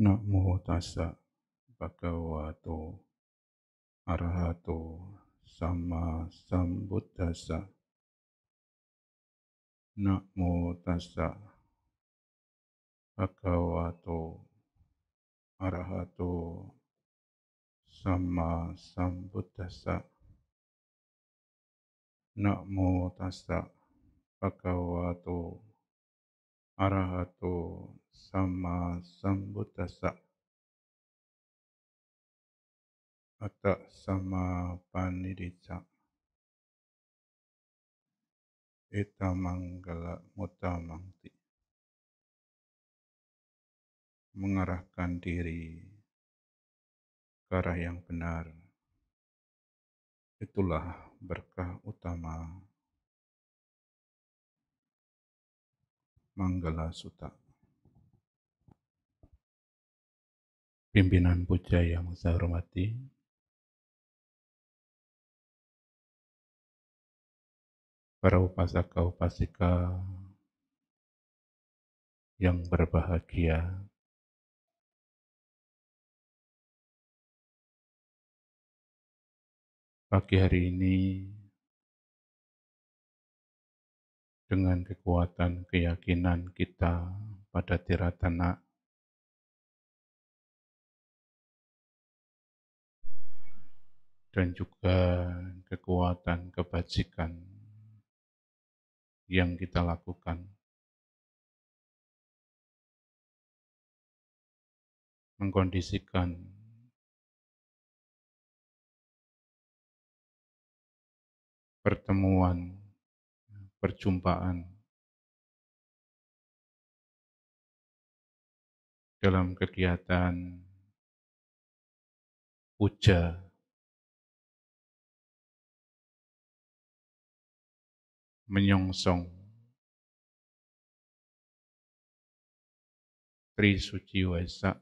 Namo tassa bhagavato arahato sama sambuddhassa. Namo tassa bhagavato arahato sama sambuddhassa. Namo tassa bhagavato arahato sama sambuddhassa. Atta sama panidicca. Eta manggala mutamangti. Mengarahkan diri ke arah yang benar. Itulah berkah utama Manggala Sutta. Pimpinan puja yang saya hormati, para upasaka upasika yang berbahagia, pagi hari ini dengan kekuatan keyakinan kita pada Tiratana dan juga kekuatan kebajikan yang kita lakukan, mengkondisikan pertemuan, perjumpaan dalam kegiatan puja menyongsong Tri Suci Waisak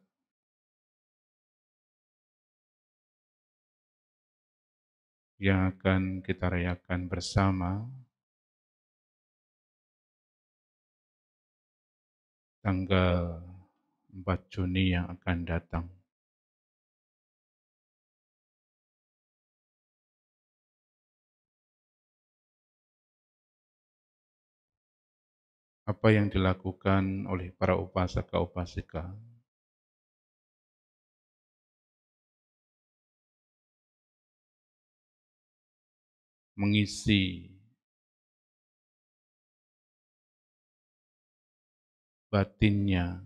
yang akan kita rayakan bersama tanggal 4 Juni yang akan datang. Apa yang dilakukan oleh para upasaka-upasika mengisi batinnya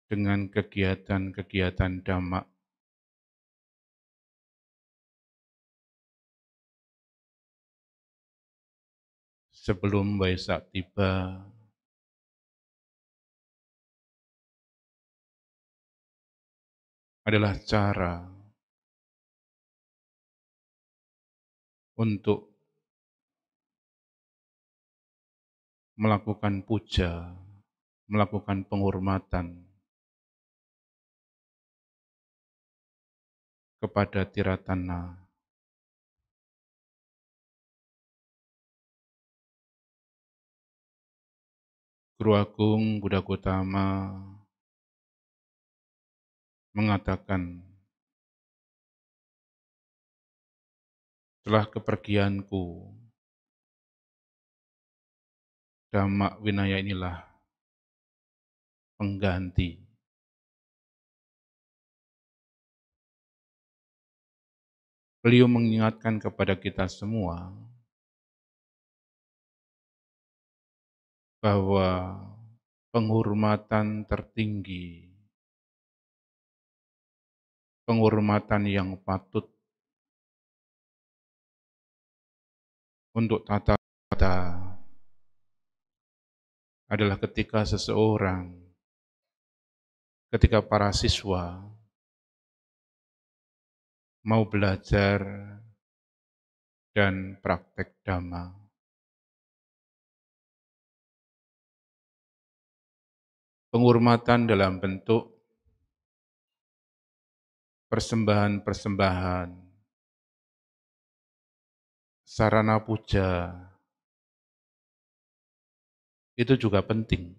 dengan kegiatan-kegiatan dhamma sebelum Waisak tiba, adalah cara untuk melakukan puja, melakukan penghormatan kepada Tiratana, Guru Agung Buddha Gautama mengatakan, setelah kepergianku, Dhamma Vinaya inilah pengganti. Beliau mengingatkan kepada kita semua bahwa penghormatan tertinggi, penghormatan yang patut untuk tata kita adalah ketika para siswa mau belajar dan praktek Dhamma. Penghormatan dalam bentuk persembahan-persembahan, sarana puja, itu juga penting.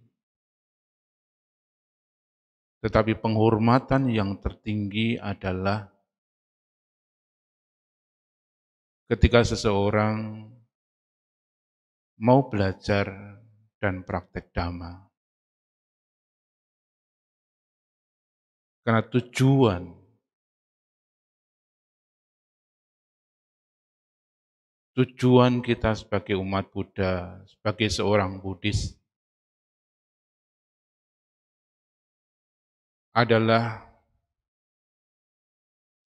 Tetapi penghormatan yang tertinggi adalah ketika seseorang mau belajar dan praktek dhamma. Karena tujuan kita sebagai umat Buddha, sebagai seorang Buddhis, adalah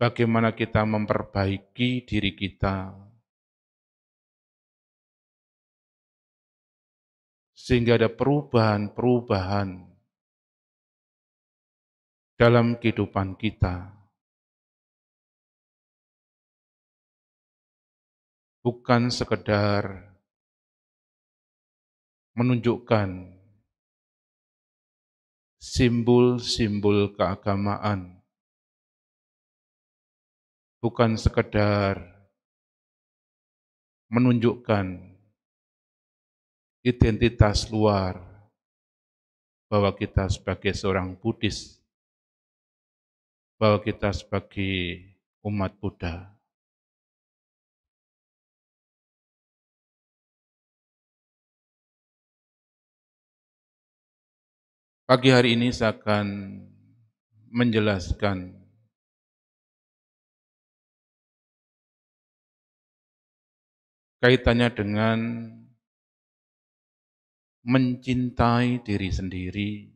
bagaimana kita memperbaiki diri kita sehingga ada perubahan-perubahan dalam kehidupan kita. Bukan sekedar menunjukkan simbol-simbol keagamaan, bukan sekedar menunjukkan identitas luar bahwa kita sebagai seorang Buddhis, bahwa kita sebagai umat Buddha. Pagi hari ini saya akan menjelaskan kaitannya dengan mencintai diri sendiri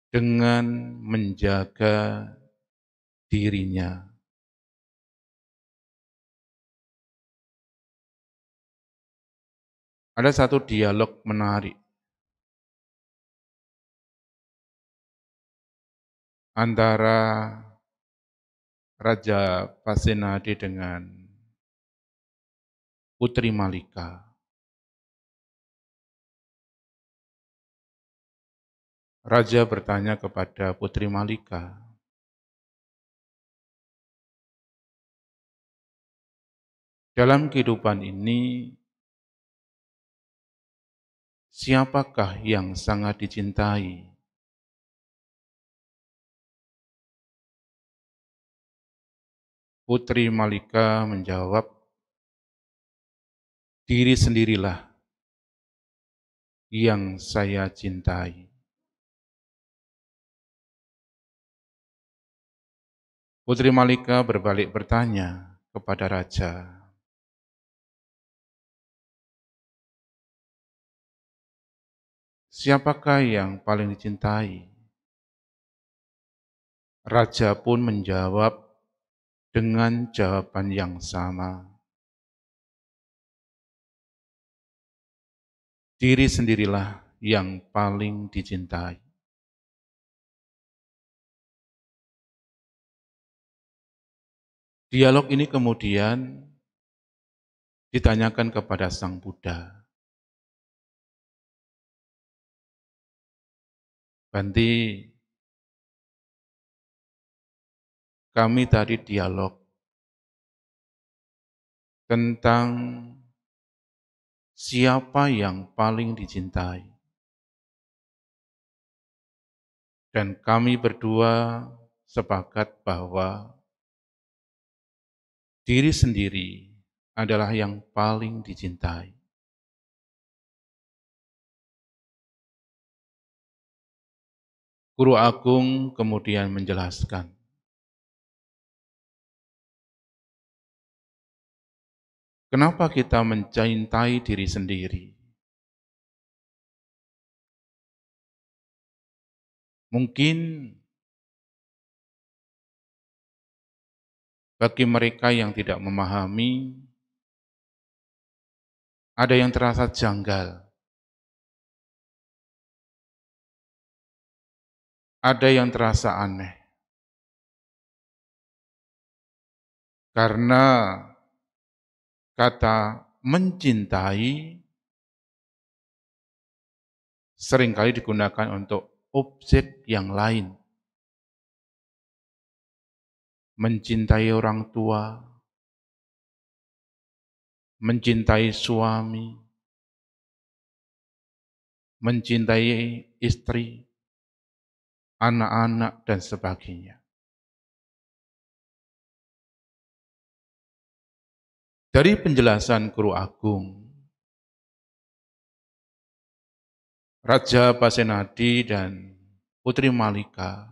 dengan menjaga dirinya. Ada satu dialog menarik antara Raja Pasenadi dengan Putri Malika. Raja bertanya kepada Putri Malika, dalam kehidupan ini, siapakah yang sangat dicintai? Putri Malika menjawab, diri sendirilah yang saya cintai. Putri Malika berbalik bertanya kepada Raja, siapakah yang paling dicintai? Raja pun menjawab dengan jawaban yang sama. Diri sendirilah yang paling dicintai. Dialog ini kemudian ditanyakan kepada Sang Buddha. Banti, kami tadi dialog tentang siapa yang paling dicintai. Dan kami berdua sepakat bahwa diri sendiri adalah yang paling dicintai. Guru Agung kemudian menjelaskan, kenapa kita mencintai diri sendiri? Mungkin bagi mereka yang tidak memahami, ada yang terasa janggal, ada yang terasa aneh. Karena kata mencintai seringkali digunakan untuk objek yang lain. Mencintai orang tua, mencintai suami, mencintai istri, anak-anak, dan sebagainya. Dari penjelasan Guru Agung, Raja Pasenadi dan Putri Malika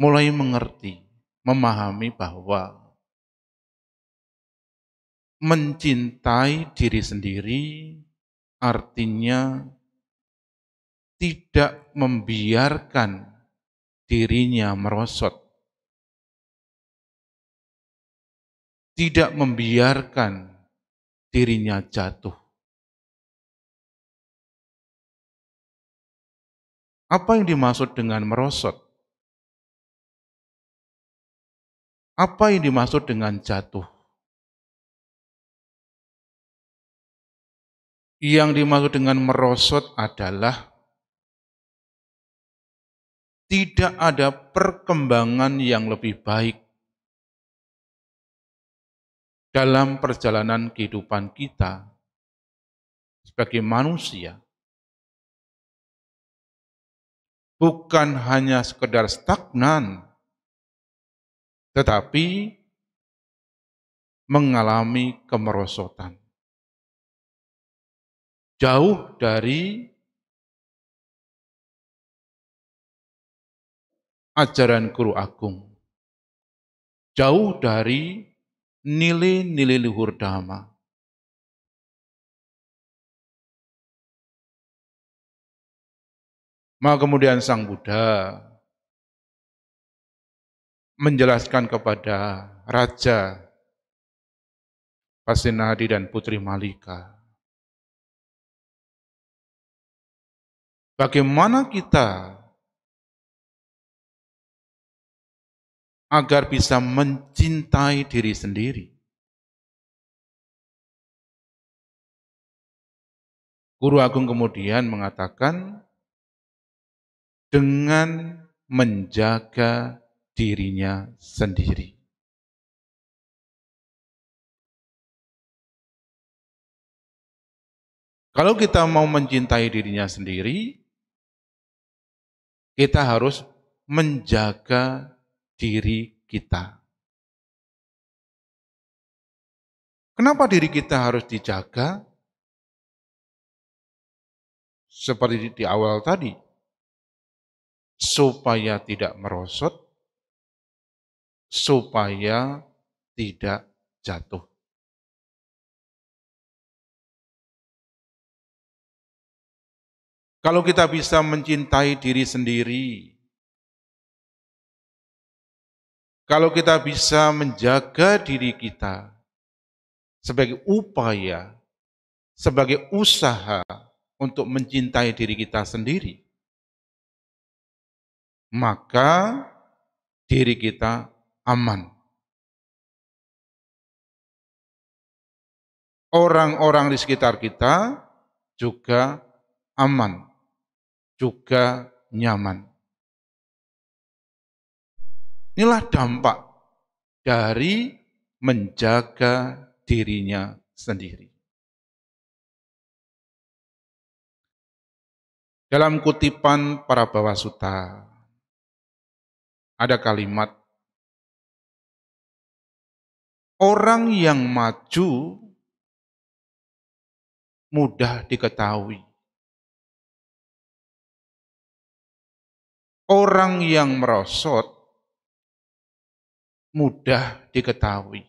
mulai mengerti, memahami bahwa mencintai diri sendiri artinya tidak membiarkan dirinya merosot, tidak membiarkan dirinya jatuh. Apa yang dimaksud dengan merosot? Apa yang dimaksud dengan jatuh? Yang dimaksud dengan merosot adalah tidak ada perkembangan yang lebih baik dalam perjalanan kehidupan kita sebagai manusia. Bukan hanya sekedar stagnan, tetapi mengalami kemerosotan. Jauh dari ajaran Guru Agung. Jauh dari nilai-nilai luhur dhamma. Maka kemudian Sang Buddha menjelaskan kepada Raja Pasenadi dan Putri Malika, bagaimana kita agar bisa mencintai diri sendiri. Guru Agung kemudian mengatakan, dengan menjaga dirinya sendiri. Kalau kita mau mencintai dirinya sendiri, kita harus menjaga diri kita. Kenapa diri kita harus dijaga? Seperti di awal tadi, supaya tidak merosot, supaya tidak jatuh. Kalau kita bisa mencintai diri sendiri, kalau kita bisa menjaga diri kita sebagai upaya, sebagai usaha untuk mencintai diri kita sendiri, maka diri kita aman. Orang-orang di sekitar kita juga aman, juga nyaman. Inilah dampak dari menjaga dirinya sendiri. Dalam kutipan para Bawasutta ada kalimat, orang yang maju mudah diketahui. Orang yang merosot mudah diketahui.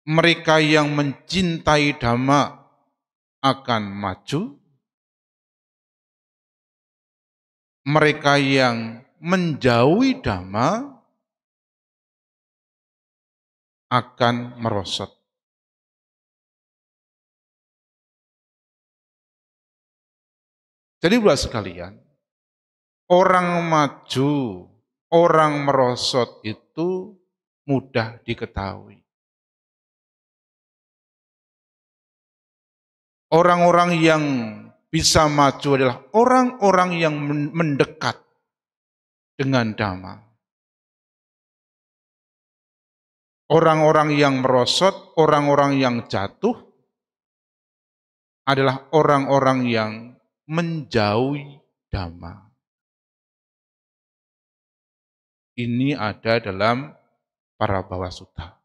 Mereka yang mencintai Dhamma akan maju. Mereka yang menjauhi Dhamma akan merosot. Jadi buat sekalian, orang maju, orang merosot itu mudah diketahui. Orang-orang yang bisa maju adalah orang-orang yang mendekat dengan Dhamma. Orang-orang yang merosot, orang-orang yang jatuh, adalah orang-orang yang menjauhi dhamma. Ini ada dalam para Parabhava Sutta.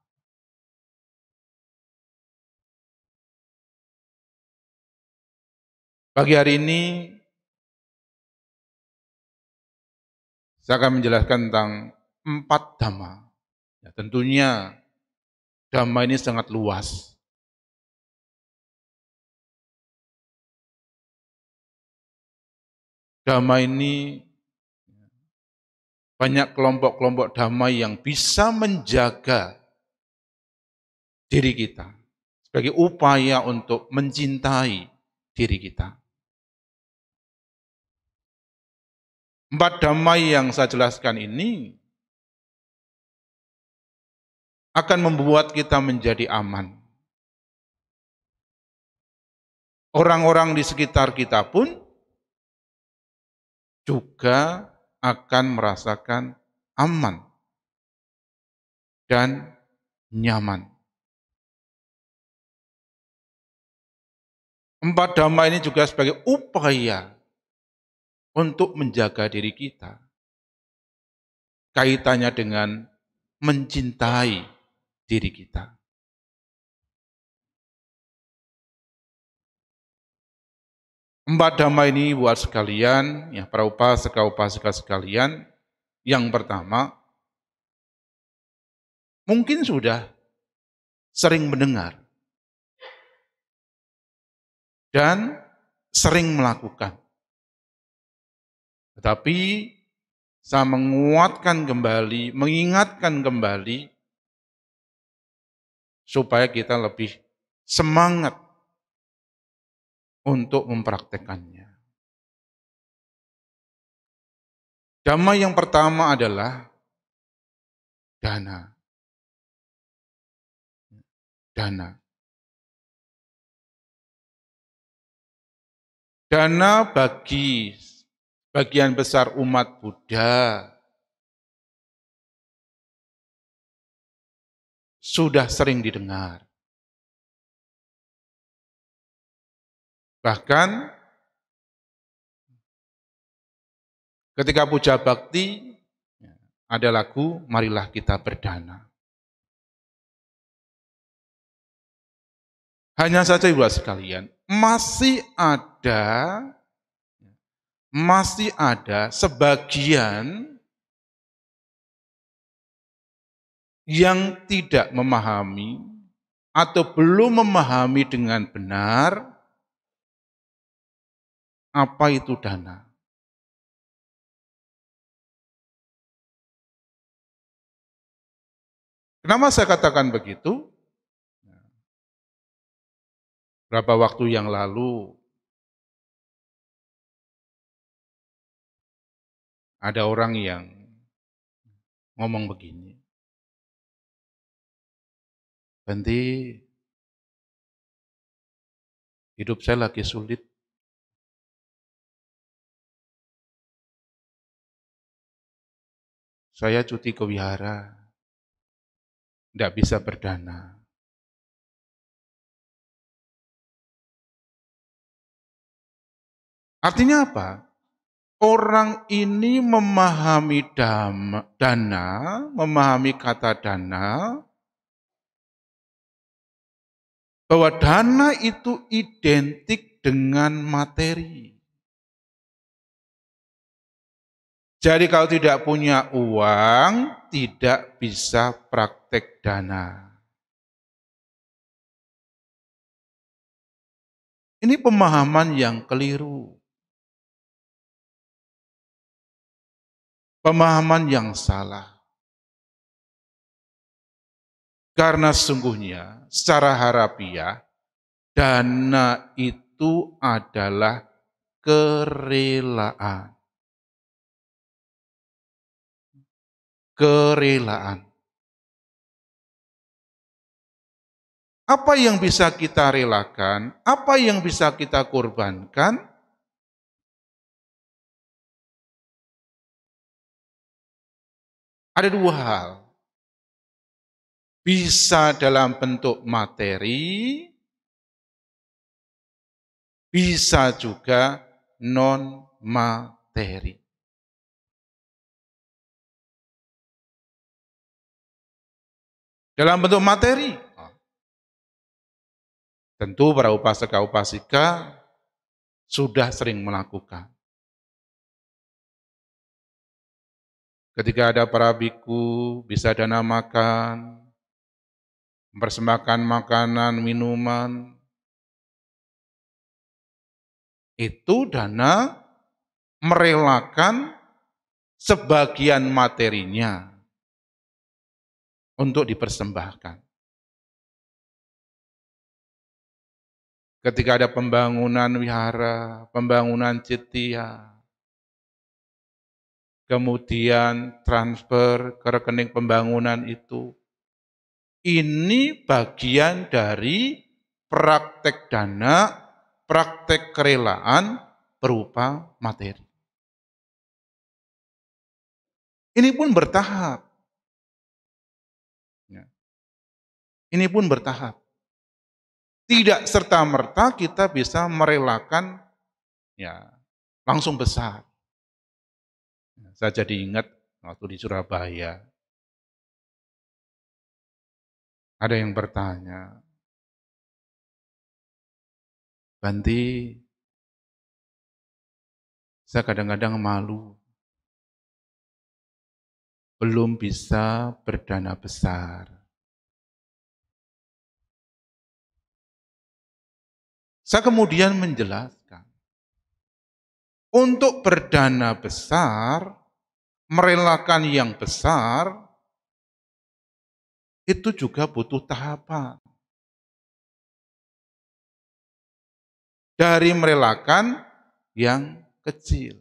Pagi hari ini saya akan menjelaskan tentang 4 dhamma. Ya, tentunya dhamma ini sangat luas. Dhamma ini banyak kelompok-kelompok dhamma yang bisa menjaga diri kita sebagai upaya untuk mencintai diri kita. 4 dhamma yang saya jelaskan ini akan membuat kita menjadi aman. Orang-orang di sekitar kita pun juga akan merasakan aman dan nyaman. 4 dhamma ini juga sebagai upaya untuk menjaga diri kita. Kaitannya dengan mencintai diri kita. Empat dhamma ini buat sekalian, ya para upasaka sekalian. Yang pertama, mungkin sudah sering mendengar dan sering melakukan. Tetapi saya menguatkan kembali, mengingatkan kembali supaya kita lebih semangat untuk mempraktekannya. Dhamma yang pertama adalah dana. Dana. Dana bagi bagian besar umat Buddha sudah sering didengar. Bahkan ketika puja bakti ada lagu Marilah Kita Berdana. Hanya saja ibu sekalian, masih ada sebagian yang tidak memahami atau belum memahami dengan benar apa itu dana. Kenapa saya katakan begitu? Berapa waktu yang lalu ada orang yang ngomong begini, Bante, hidup saya lagi sulit. Saya cuti ke wihara, tidak bisa berdana. Artinya apa? Orang ini memahami dana, memahami kata dana, bahwa dana itu identik dengan materi. Jadi kalau tidak punya uang, tidak bisa praktek dana. Ini pemahaman yang keliru. Pemahaman yang salah. Karena sesungguhnya secara harafiah, dana itu adalah kerelaan. Kerelaan. Apa yang bisa kita relakan, apa yang bisa kita korbankan, ada 2 hal. Bisa dalam bentuk materi, bisa juga non-materi. Dalam bentuk materi, tentu para upasaka-upasika sudah sering melakukan. Ketika ada para biku, bisa dana makan, mempersembahkan makanan, minuman, itu dana merelakan sebagian materinya untuk dipersembahkan. Ketika ada pembangunan wihara, pembangunan citya, kemudian transfer ke rekening pembangunan itu, ini bagian dari praktek dana, praktek kerelaan berupa materi. Ini pun bertahap. Ini pun bertahap. Tidak serta-merta kita bisa merelakan ya langsung besar. Saya jadi ingat waktu di Surabaya, ada yang bertanya, Banti, saya kadang-kadang malu, belum bisa berdana besar. Saya kemudian menjelaskan, untuk berdana besar, merelakan yang besar, itu juga butuh tahapan. Dari merelakan yang kecil.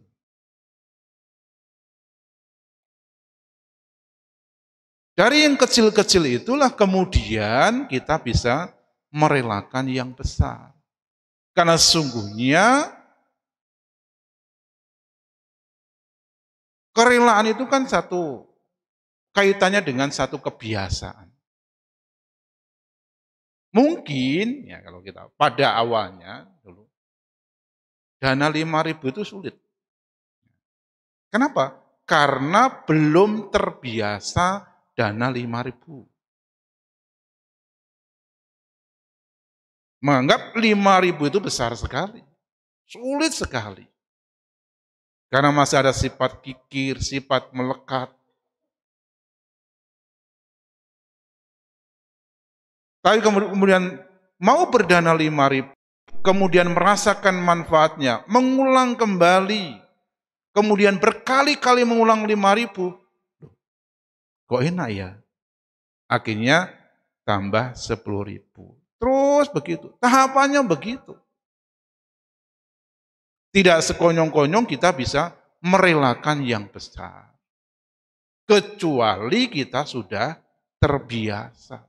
Dari yang kecil-kecil itulah kemudian kita bisa merelakan yang besar. Karena sesungguhnya kerelaan itu kan satu kaitannya dengan satu kebiasaan. Mungkin ya kalau kita pada awalnya dulu dana 5.000 itu sulit. Kenapa? Karena belum terbiasa dana 5.000. Menganggap 5.000 itu besar sekali. Sulit sekali. Karena masih ada sifat kikir, sifat melekat. Tapi kemudian mau berdana 5.000, kemudian merasakan manfaatnya, mengulang kembali, kemudian berkali-kali mengulang 5.000, kok enak ya? Akhirnya tambah 10.000. Terus begitu, tahapannya begitu. Tidak sekonyong-konyong kita bisa merelakan yang besar. Kecuali kita sudah terbiasa.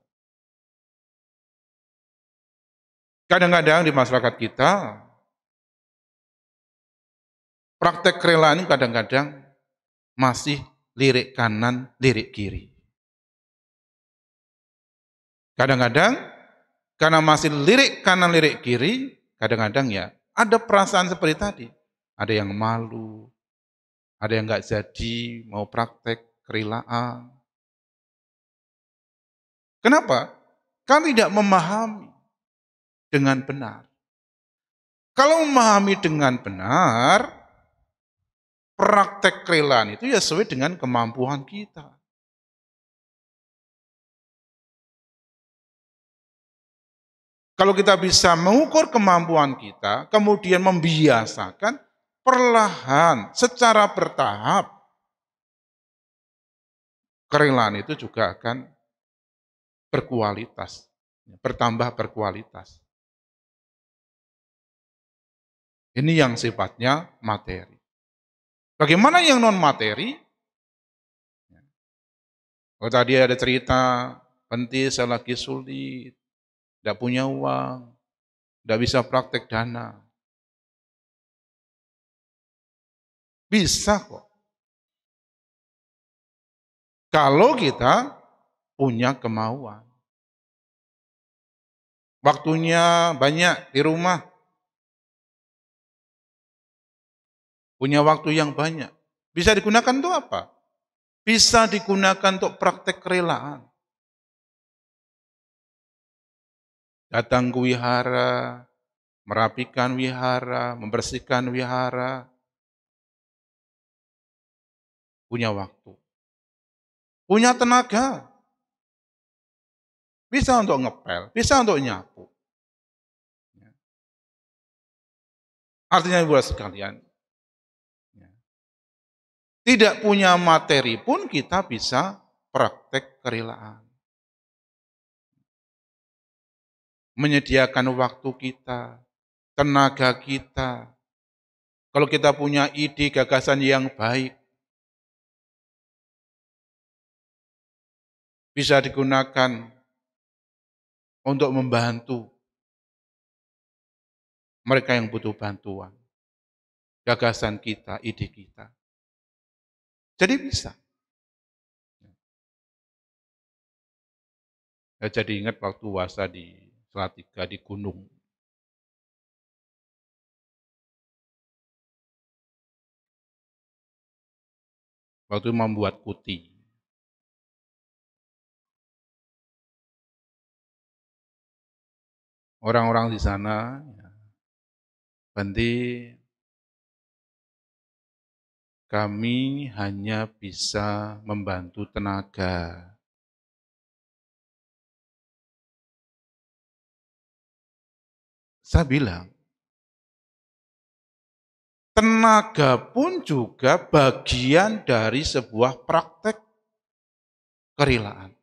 Kadang-kadang di masyarakat kita, praktek kerelaan ini kadang-kadang masih lirik kanan, lirik kiri. Kadang-kadang karena masih lirik kanan, lirik kiri, kadang-kadang ya ada perasaan seperti tadi. Ada yang malu, ada yang nggak jadi mau praktek kerelaan. Kenapa? Kan tidak memahami dengan benar. Kalau memahami dengan benar, praktek kerelaan itu ya sesuai dengan kemampuan kita. Kalau kita bisa mengukur kemampuan kita, kemudian membiasakan perlahan, secara bertahap, kerelaan itu juga akan berkualitas, bertambah berkualitas. Ini yang sifatnya materi. Bagaimana yang non materi? Oh tadi ada cerita, Penti saya lagi sulit, tidak punya uang, tidak bisa praktek dana. Bisa kok. Kalau kita punya kemauan. Waktunya banyak di rumah, punya waktu yang banyak. Bisa digunakan untuk apa? Bisa digunakan untuk praktek kerelaan. Datang ke wihara, merapikan wihara, membersihkan wihara, punya waktu. Punya tenaga, bisa untuk ngepel, bisa untuk nyapu. Artinya buat sekalian, tidak punya materi pun kita bisa praktek kerelaan. Menyediakan waktu kita, tenaga kita. Kalau kita punya ide, gagasan yang baik, bisa digunakan untuk membantu mereka yang butuh bantuan. Gagasan kita, ide kita. Jadi bisa. Saya jadi ingat waktu puasa di Salatiga di gunung. Waktu membuat kuti. Orang-orang di sana, Bante, kami hanya bisa membantu tenaga. Saya bilang, tenaga pun juga bagian dari sebuah praktek kerelaan.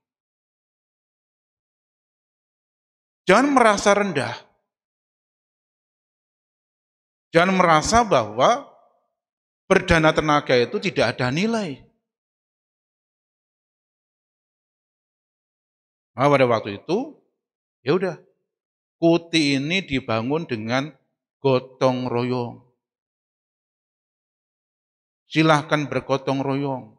Jangan merasa rendah. Jangan merasa bahwa berdana tenaga itu tidak ada nilai. Nah, pada waktu itu, ya udah, kuti ini dibangun dengan gotong royong. Silahkan bergotong royong.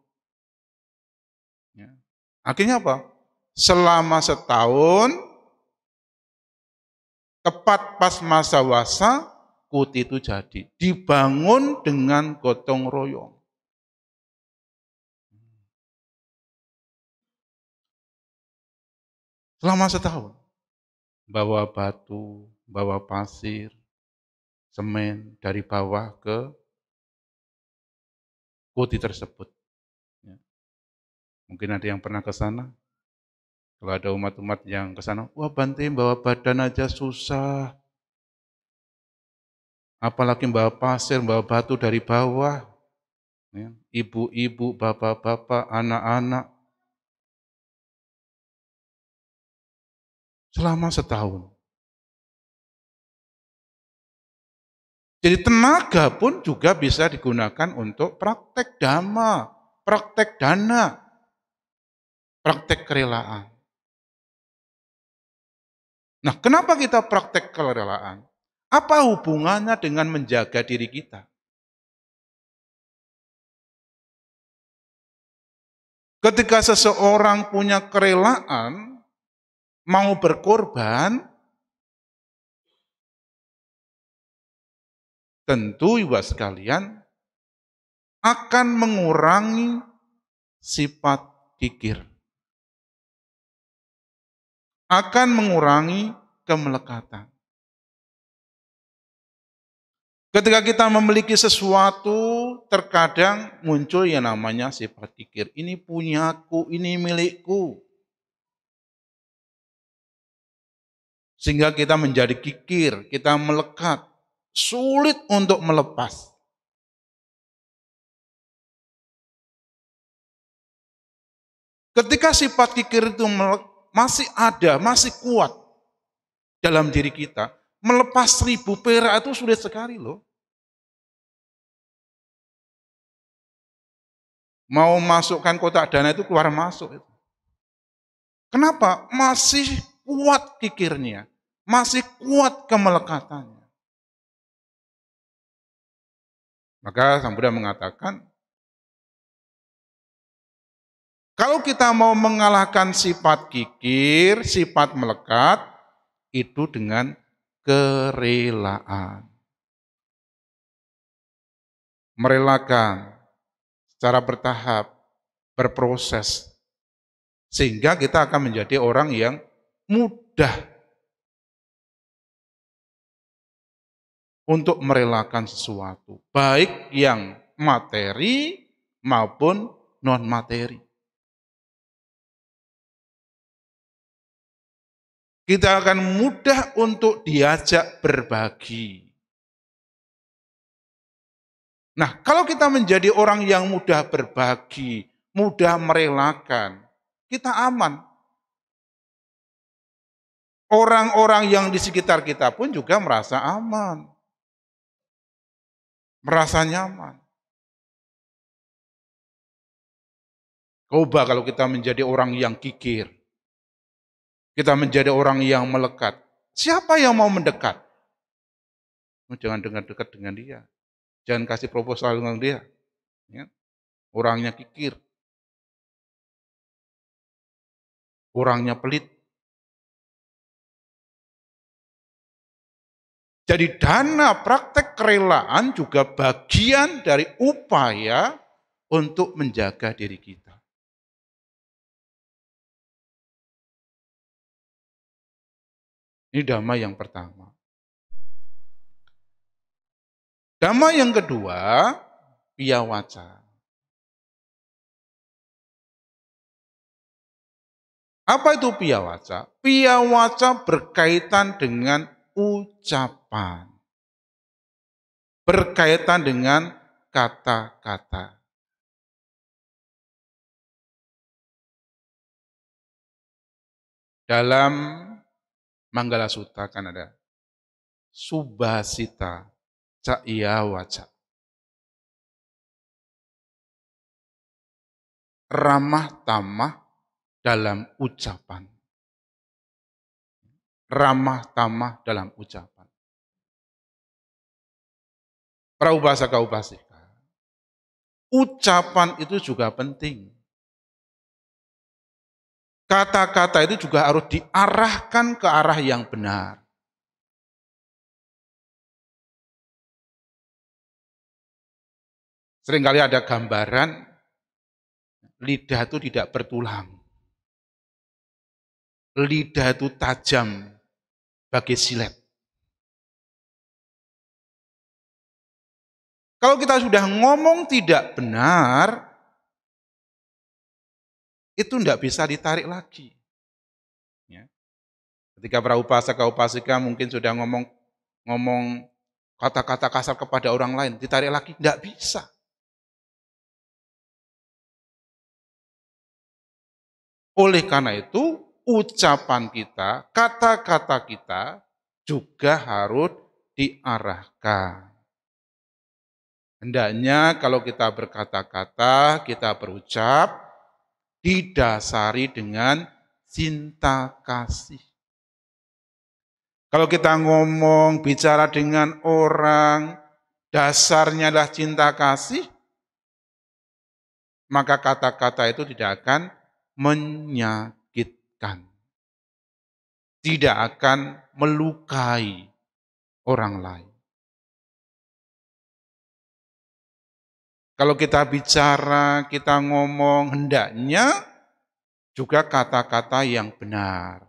Ya. Akhirnya apa? Selama setahun, tepat pas masa wasa, kuti itu jadi. Dibangun dengan gotong royong. Selama setahun. Bawa batu, bawa pasir, semen dari bawah ke kuti tersebut. Ya. Mungkin ada yang pernah ke sana. Kalau ada umat-umat yang ke sana, wah Bante bawa badan aja susah. Apalagi bawa pasir, bawa batu dari bawah. Ya. Ibu-ibu, bapak-bapak, anak-anak. Selama setahun. Jadi tenaga pun juga bisa digunakan untuk praktek dhamma, praktek dana, praktek kerelaan. Nah, kenapa kita praktek kerelaan? Apa hubungannya dengan menjaga diri kita? Ketika seseorang punya kerelaan, mau berkorban, tentu ibu sekalian akan mengurangi sifat kikir. Akan mengurangi kemelekatan. Ketika kita memiliki sesuatu, terkadang muncul yang namanya sifat kikir. Ini punyaku, ini milikku. Sehingga kita menjadi kikir, kita melekat. Sulit untuk melepas. Ketika sifat kikir itu masih ada, masih kuat dalam diri kita, melepas 1000 perak itu sulit sekali loh. Mau masukkan kotak dana itu keluar masuk. Kenapa? Masih kuat kikirnya, masih kuat kemelekatannya. Maka Sang Buddha mengatakan, kalau kita mau mengalahkan sifat kikir, sifat melekat, itu dengan kerelaan. merelakan, secara bertahap, berproses, sehingga kita akan menjadi orang yang mudah untuk merelakan sesuatu, baik yang materi maupun non-materi. Kita akan mudah untuk diajak berbagi. Nah, kalau kita menjadi orang yang mudah berbagi, mudah merelakan, kita aman. Orang-orang yang di sekitar kita pun juga merasa aman, merasa nyaman. Coba kalau kita menjadi orang yang kikir, kita menjadi orang yang melekat. Siapa yang mau mendekat? Jangan dekat dengan dia. Jangan kasih proposal dengan dia. Ya. Orangnya kikir. Orangnya pelit. Jadi dana praktek kerelaan juga bagian dari upaya untuk menjaga diri kita. Ini dhamma yang pertama. Dhamma yang kedua, piyawaca. Apa itu piyawaca? Piyawaca berkaitan dengan ucapan. Berkaitan dengan kata-kata. Dalam Manggala Sutta kan ada subhasita caiya waca. Ramah tamah dalam ucapan. Ramah tamah dalam ucapan. Para upasaka upasika, ucapan itu juga penting. Kata-kata itu juga harus diarahkan ke arah yang benar. Seringkali ada gambaran lidah itu tidak bertulang. Lidah itu tajam bagai silet. Kalau kita sudah ngomong tidak benar, itu tidak bisa ditarik lagi. Ya. Ketika para upasaka-upasika mungkin sudah ngomong kata-kata kasar kepada orang lain, ditarik lagi, tidak bisa. Oleh karena itu, ucapan kita, kata-kata kita juga harus diarahkan. Hendaknya kalau kita berkata-kata, kita berucap, didasari dengan cinta kasih. Kalau kita ngomong, bicara dengan orang, dasarnya adalah cinta kasih, maka kata-kata itu tidak akan menyakitkan. Tidak akan melukai orang lain. Kalau kita bicara, kita ngomong, hendaknya juga kata-kata yang benar.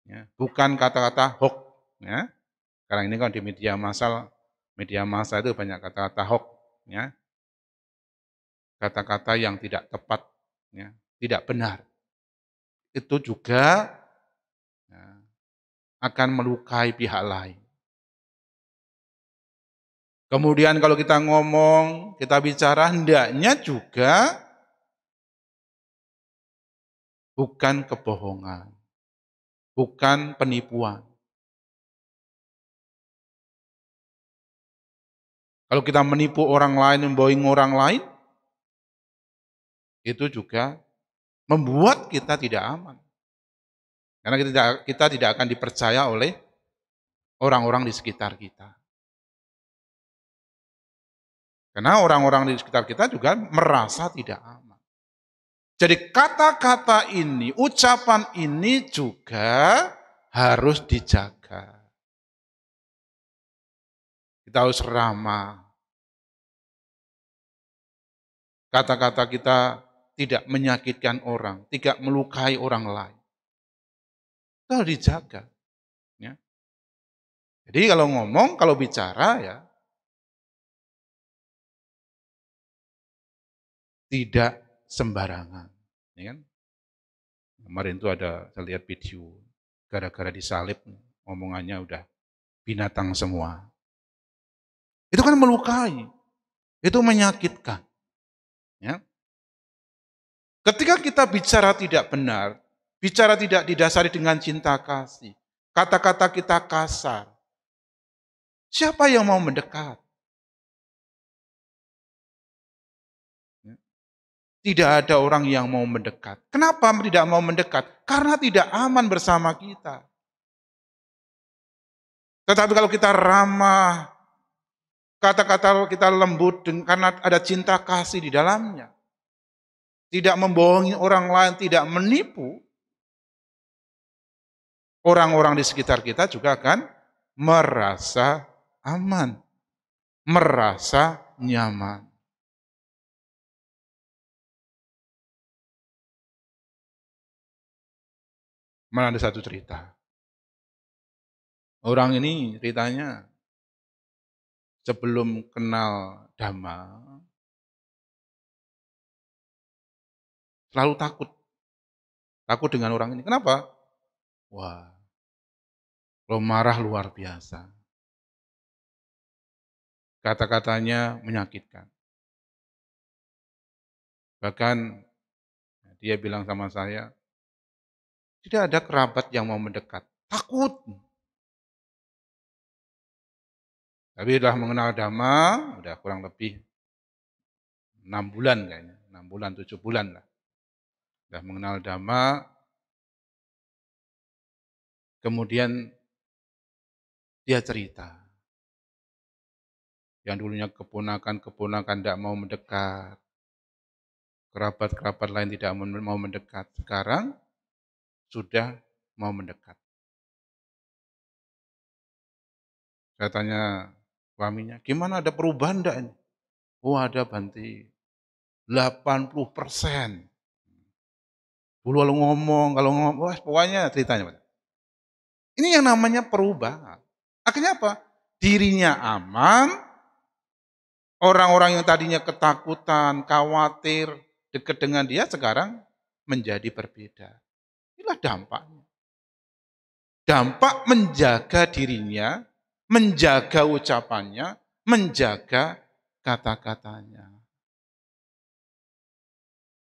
Ya, bukan kata-kata hoax. Ya. Sekarang ini kan di media massa itu banyak kata-kata hoax. Ya. Kata-kata yang tidak tepat, ya, tidak benar. Itu juga ya, akan melukai pihak lain. Kemudian kalau kita ngomong, kita bicara, hendaknya juga bukan kebohongan, bukan penipuan. Kalau kita menipu orang lain, membohongi orang lain, itu juga membuat kita tidak aman. Karena kita tidak akan dipercaya oleh orang-orang di sekitar kita. Karena orang-orang di sekitar kita juga merasa tidak aman. Jadi kata-kata ini, ucapan ini juga harus dijaga. Kita harus ramah, Kata-kata kita tidak menyakitkan orang, tidak melukai orang lain. Itu harus dijaga. Ya. Jadi kalau ngomong, kalau bicara ya tidak sembarangan. Ya kan? Kemarin itu saya lihat video, gara-gara disalib, omongannya udah binatang semua. Itu kan melukai, itu menyakitkan. Ya. Ketika kita bicara tidak benar, bicara tidak didasari dengan cinta kasih, kata-kata kita kasar, siapa yang mau mendekat? Ya. Tidak ada orang yang mau mendekat. Kenapa tidak mau mendekat? Karena tidak aman bersama kita. Tetapi kalau kita ramah, kata-kata kita lembut karena ada cinta kasih di dalamnya, tidak membohongi orang lain, tidak menipu, orang-orang di sekitar kita juga akan merasa aman, merasa nyaman. Mana ada satu cerita. Orang ini ceritanya sebelum kenal Dhamma, selalu takut. Takut dengan orang ini. Kenapa? Wah, kalau marah luar biasa. Kata-katanya menyakitkan. Bahkan dia bilang sama saya, tidak ada kerabat yang mau mendekat. Takut. Tapi udah mengenal Dhamma, udah kurang lebih 6 bulan kayaknya. 6 bulan, 7 bulan lah. Udah mengenal Dhamma, kemudian dia cerita. Yang dulunya keponakan-keponakan tidak mau mendekat. Kerabat-kerabat lain tidak mau mendekat. Sekarang sudah mau mendekat. Saya tanya suaminya, gimana ada perubahan enggak ini? Oh ada Banti, 80%. Dulu kalau ngomong, wah pokoknya ceritanya. Ini yang namanya perubahan. Akhirnya apa? Dirinya aman, orang-orang yang tadinya ketakutan, khawatir, dekat dengan dia sekarang menjadi berbeda. Inilah dampaknya. Dampak menjaga dirinya, menjaga ucapannya, menjaga kata-katanya.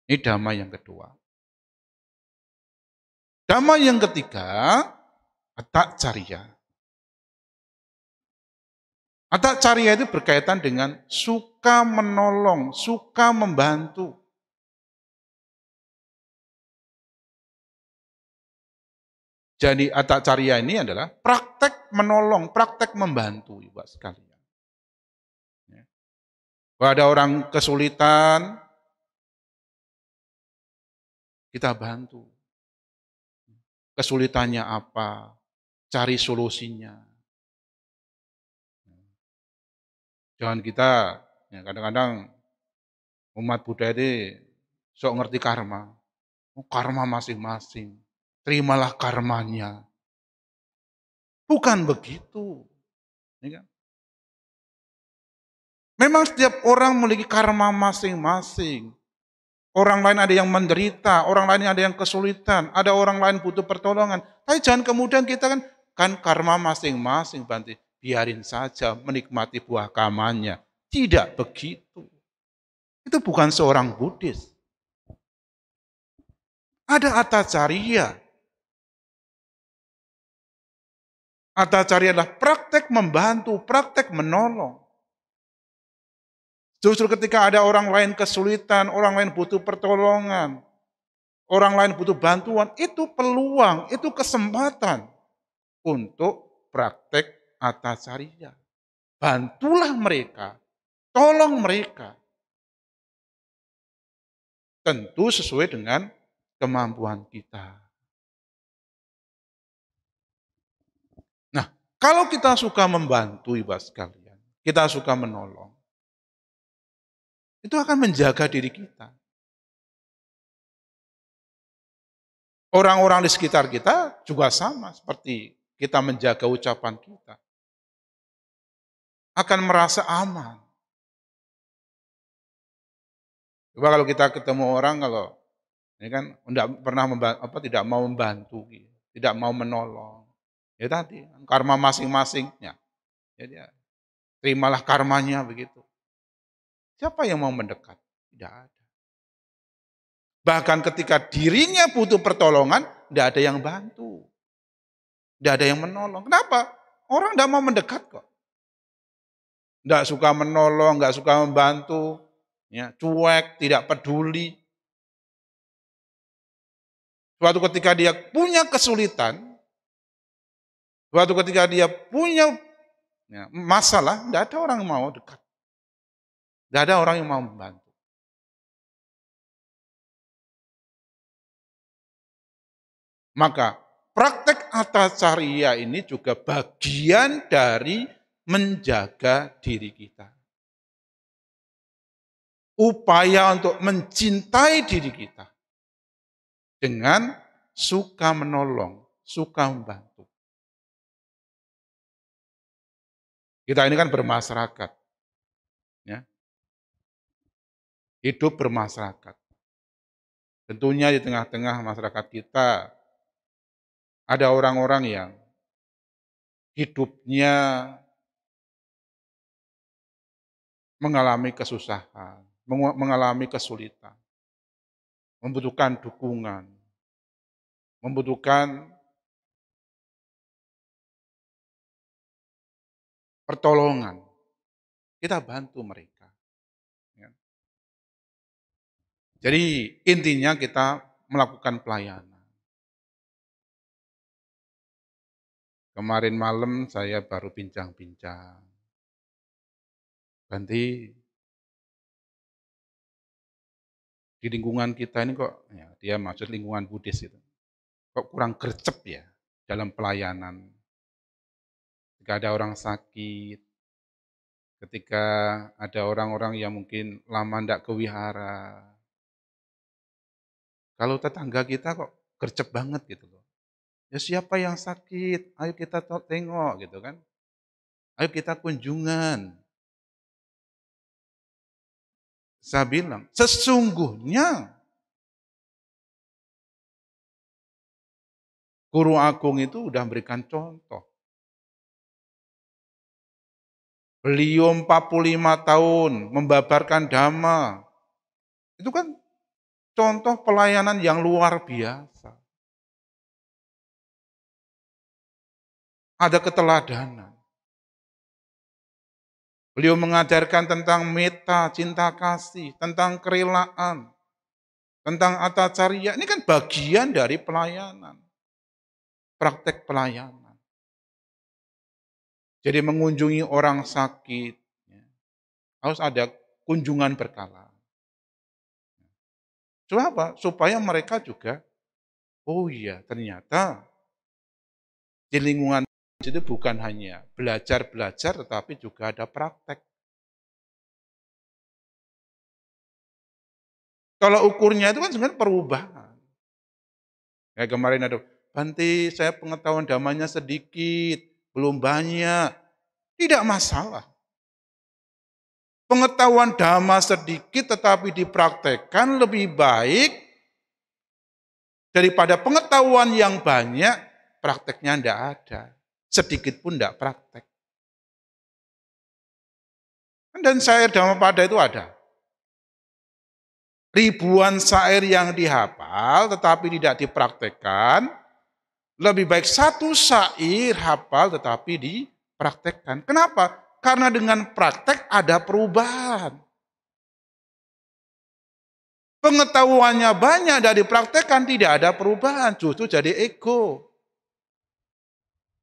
Ini damai yang kedua. Damai yang ketiga, atak cariya. Atak cariya itu berkaitan dengan suka menolong, suka membantu. Jadi atak cariya ini adalah praktek menolong, praktek membantu, Ibu sekalian. Kalau ada orang kesulitan, kita bantu. Kesulitannya apa? Cari solusinya. Jangan kita, ya kadang-kadang umat Buddha ini sok ngerti karma. Karma masing-masing. Terimalah karmanya. Bukan begitu. Ya kan? Memang setiap orang memiliki karma masing-masing. Orang lain ada yang menderita, orang lain ada yang kesulitan, ada orang lain butuh pertolongan. Tapi jangan kemudian kita kan karma masing-masing, Banti. Biarin saja menikmati buah karmanya. Tidak begitu. Itu bukan seorang Buddhis. Ada atacariya. Atacariya adalah praktek membantu, praktek menolong. Justru ketika ada orang lain kesulitan, orang lain butuh pertolongan, orang lain butuh bantuan, itu peluang, itu kesempatan untuk praktek atacariya. Bantulah mereka, tolong mereka. Tentu sesuai dengan kemampuan kita. Nah, kalau kita suka membantu, Ibu sekalian, kita suka menolong, itu akan menjaga diri kita. Orang-orang di sekitar kita juga sama seperti kita menjaga ucapan kita. Akan merasa aman. Coba kalau kita ketemu orang kalau ini kan tidak mau membantu, tidak mau menolong. Ya tadi, karma masing-masingnya. Jadi ya, terimalah karmanya begitu. Siapa yang mau mendekat? Tidak ada. Bahkan ketika dirinya butuh pertolongan, tidak ada yang bantu. Tidak ada yang menolong. Kenapa? Orang tidak mau mendekat kok. Tidak suka menolong, nggak suka membantu, ya, cuek, tidak peduli. Suatu ketika dia punya kesulitan, suatu ketika dia punya masalah, tidak ada orang yang mau dekat. Tidak ada orang yang mau membantu. Maka praktek atacaria ini juga bagian dari menjaga diri kita. Upaya untuk mencintai diri kita dengan suka menolong, suka membantu. Kita ini kan bermasyarakat, ya. Hidup bermasyarakat. Tentunya di tengah-tengah masyarakat kita ada orang-orang yang hidupnya mengalami kesusahan, mengalami kesulitan, membutuhkan dukungan, membutuhkan pertolongan. Kita bantu mereka. Ya. Jadi intinya kita melakukan pelayanan. Kemarin malam saya baru bincang-bincang. Ganti di lingkungan kita ini kok, ya, dia maksud lingkungan Buddhis itu, kok kurang gercep ya dalam pelayanan. Ketika ada orang sakit, ketika ada orang-orang yang mungkin lama tidak ke wihara, kalau tetangga kita kok gercep banget gitu loh. Ya siapa yang sakit, ayo kita tengok gitu kan. Ayo kita kunjungan. Saya bilang, sesungguhnya Guru Agung itu udah memberikan contoh. Beliau 45 tahun membabarkan dhamma. Itu kan contoh pelayanan yang luar biasa. Ada keteladanan. Beliau mengajarkan tentang metta, cinta kasih, tentang kerelaan, tentang atacaria. Ini kan bagian dari pelayanan. Praktek pelayanan. Jadi mengunjungi orang sakit, ya, harus ada kunjungan berkala. Supaya mereka juga, oh iya ternyata di lingkungan itu bukan hanya belajar-belajar, tetapi juga ada praktek. Kalau ukurnya itu kan sebenarnya perubahan. Kayak kemarin ada, Bante saya pengetahuan dhammanya sedikit, belum banyak. Tidak masalah. Pengetahuan dhamma sedikit tetapi dipraktekkan lebih baik daripada pengetahuan yang banyak, prakteknya tidak ada. Sedikit pun tidak praktek. Dan syair Dhammapada itu ada. Ribuan syair yang dihafal tetapi tidak dipraktekkan, lebih baik satu syair hafal tetapi dipraktekkan. Kenapa? Karena dengan praktek ada perubahan. Pengetahuannya banyak dari praktekkan tidak ada perubahan, justru jadi ego.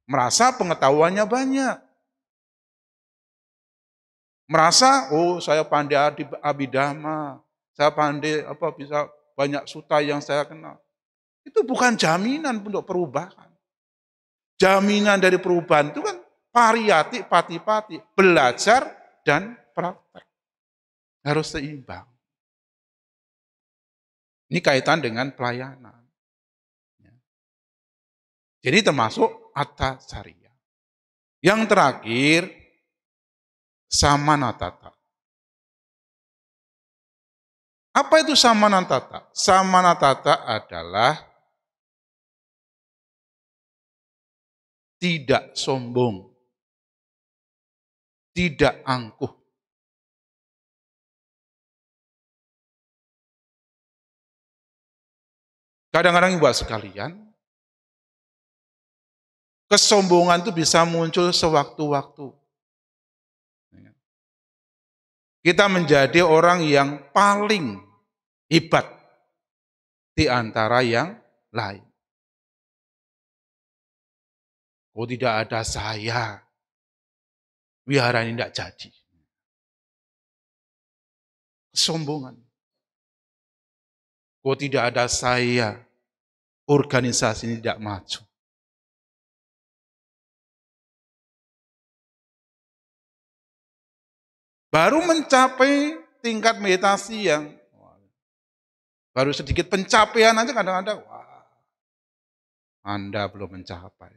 Merasa pengetahuannya banyak. Merasa, oh saya pandai abhidhamma, saya pandai bisa banyak sutta yang saya kenal. Itu bukan jaminan untuk perubahan. Jaminan dari perubahan itu kan pariyati, pati-pati, belajar dan praktek. Harus seimbang. Ini kaitan dengan pelayanan. Jadi termasuk Atthasarya. Yang terakhir, Samanatata. Apa itu Samanatata? Samanatata adalah tidak sombong, tidak angkuh. Kadang-kadang ibu sekalian, kesombongan itu bisa muncul sewaktu-waktu. Kita menjadi orang yang paling hebat di antara yang lain. Oh, tidak ada saya, wihara ini tidak jadi. Kesombongan. Oh, tidak ada saya, organisasi ini tidak maju. Baru mencapai tingkat meditasi yang baru sedikit pencapaian aja kadang-kadang, wah, Anda belum mencapai.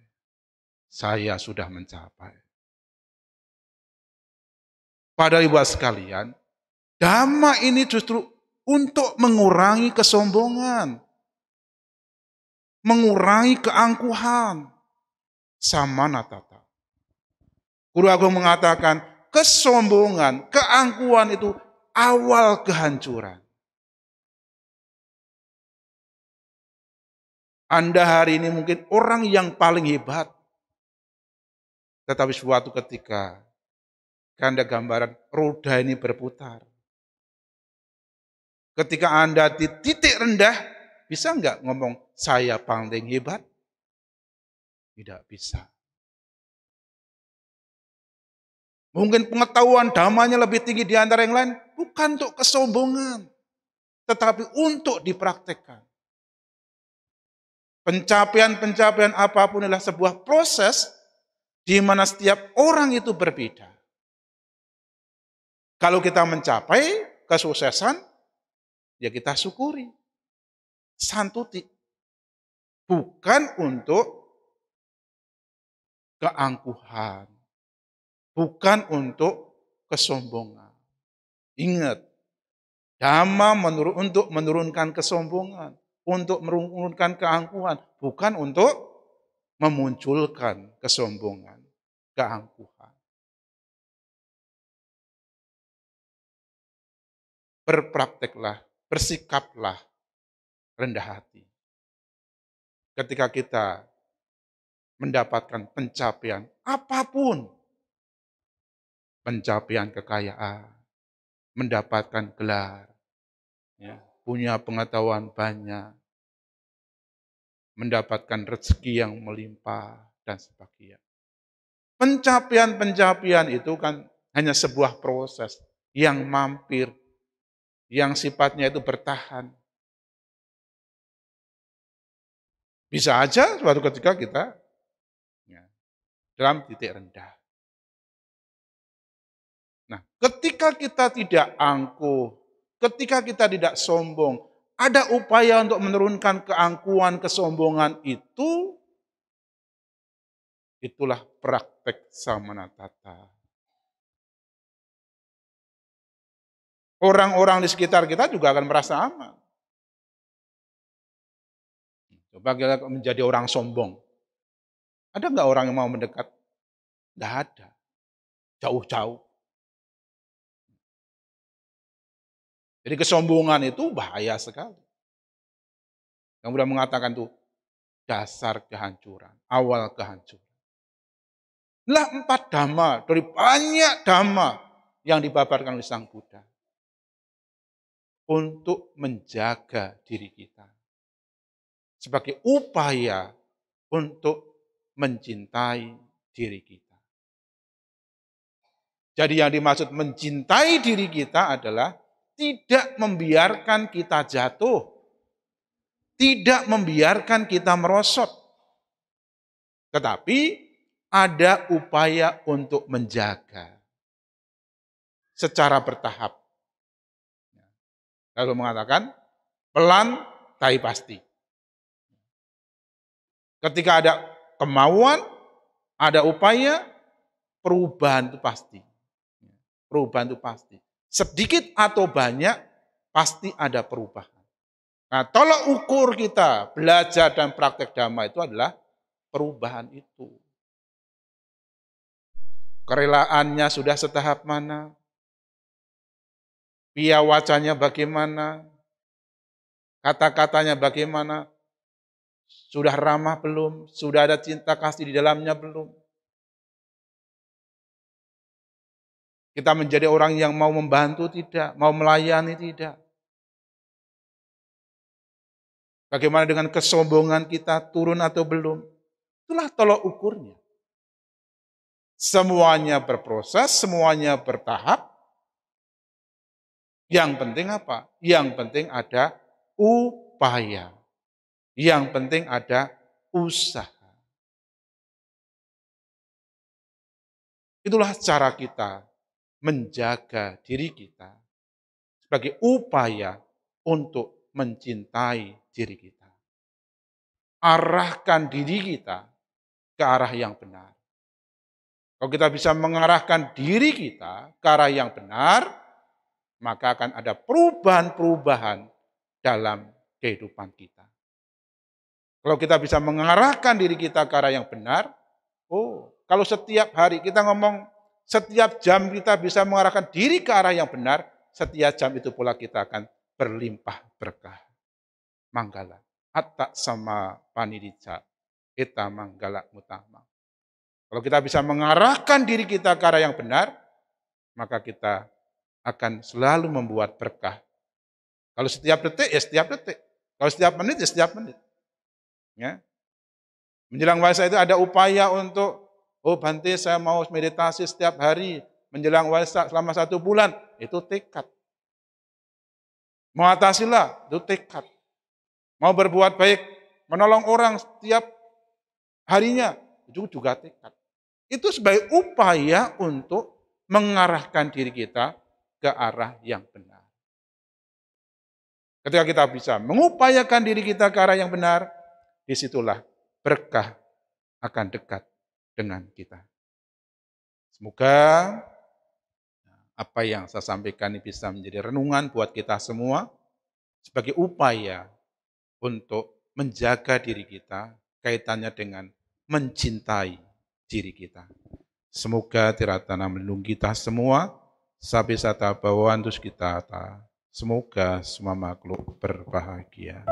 Saya sudah mencapai. Pada ibu sekalian, Dhamma ini justru untuk mengurangi kesombongan, mengurangi keangkuhan. Samanatata. Guru Agung mengatakan, kesombongan, keangkuhan itu awal kehancuran. Anda hari ini mungkin orang yang paling hebat. Tetapi suatu ketika, Anda gambaran roda ini berputar. Ketika Anda di titik rendah, bisa enggak ngomong, saya paling hebat? Tidak bisa. Mungkin pengetahuan dhammanya lebih tinggi di antara yang lain, bukan untuk kesombongan, tetapi untuk dipraktekkan. Pencapaian-pencapaian apapun adalah sebuah proses di mana setiap orang itu berbeda. Kalau kita mencapai kesuksesan, ya kita syukuri. Santuti. Bukan untuk keangkuhan. Bukan untuk kesombongan. Ingat, Dhamma untuk menurunkan kesombongan, untuk menurunkan keangkuhan, bukan untuk memunculkan kesombongan, keangkuhan. Berprakteklah, bersikaplah rendah hati. Ketika kita mendapatkan pencapaian apapun, pencapaian kekayaan, mendapatkan gelar, ya, punya pengetahuan banyak, mendapatkan rezeki yang melimpah, dan sebagainya. Pencapaian-pencapaian itu kan hanya sebuah proses yang mampir, yang sifatnya itu bertahan. Bisa aja suatu ketika kita ya, dalam titik rendah. Nah, ketika kita tidak angkuh, ketika kita tidak sombong, ada upaya untuk menurunkan keangkuhan, kesombongan itu, itulah praktek samanatata. Orang-orang di sekitar kita juga akan merasa aman. Coba kita menjadi orang sombong. Ada nggak orang yang mau mendekat? Nggak ada. Jauh-jauh. Jadi kesombongan itu bahaya sekali. Yang sudah mengatakan itu dasar kehancuran, awal kehancuran. Lah 4 dhamma, dari banyak dhamma yang dipaparkan oleh Sang Buddha. Untuk menjaga diri kita. Sebagai upaya untuk mencintai diri kita. Jadi yang dimaksud mencintai diri kita adalah tidak membiarkan kita jatuh. Tidak membiarkan kita merosot. Tetapi ada upaya untuk menjaga. Secara bertahap. Lalu mengatakan, pelan tapi pasti. Ketika ada kemauan, ada upaya, perubahan itu pasti. Perubahan itu pasti. Sedikit atau banyak, pasti ada perubahan. Nah, tolak ukur kita belajar dan praktek dhamma itu adalah perubahan itu. Kerelaannya sudah setahap mana? Piawacanya bagaimana? Kata-katanya bagaimana? Sudah ramah belum? Sudah ada cinta kasih di dalamnya belum? Kita menjadi orang yang mau membantu tidak? Mau melayani tidak? Bagaimana dengan kesombongan kita, turun atau belum? Itulah tolak ukurnya. Semuanya berproses, semuanya bertahap. Yang penting apa? Yang penting ada upaya. Yang penting ada usaha. Itulah cara kita menjaga diri kita sebagai upaya untuk mencintai diri kita. Arahkan diri kita ke arah yang benar. Kalau kita bisa mengarahkan diri kita ke arah yang benar, maka akan ada perubahan-perubahan dalam kehidupan kita. Kalau kita bisa mengarahkan diri kita ke arah yang benar, kalau setiap hari kita ngomong, setiap jam kita bisa mengarahkan diri ke arah yang benar, setiap jam itu pula kita akan berlimpah berkah. Manggala, atta sama panidija, eta manggala mutama. Kalau kita bisa mengarahkan diri kita ke arah yang benar, maka kita akan selalu membuat berkah. Kalau setiap detik, ya setiap detik. Kalau setiap menit, ya setiap menit. Ya. Menjelang Waisak itu ada upaya untuk, Bante saya mau meditasi setiap hari, menjelang Waisak selama 1 bulan, itu tekad. Mau atasilah, itu tekad. Mau berbuat baik, menolong orang setiap harinya, itu juga tekad. Itu sebagai upaya untuk mengarahkan diri kita ke arah yang benar. Ketika kita bisa mengupayakan diri kita ke arah yang benar, disitulah berkah akan dekat dengan kita. Semoga apa yang saya sampaikan ini bisa menjadi renungan buat kita semua sebagai upaya untuk menjaga diri kita kaitannya dengan mencintai diri kita. Semoga Tiratana melindungi kita semua, sampai sata bawaan terus kita. Semoga semua makhluk berbahagia.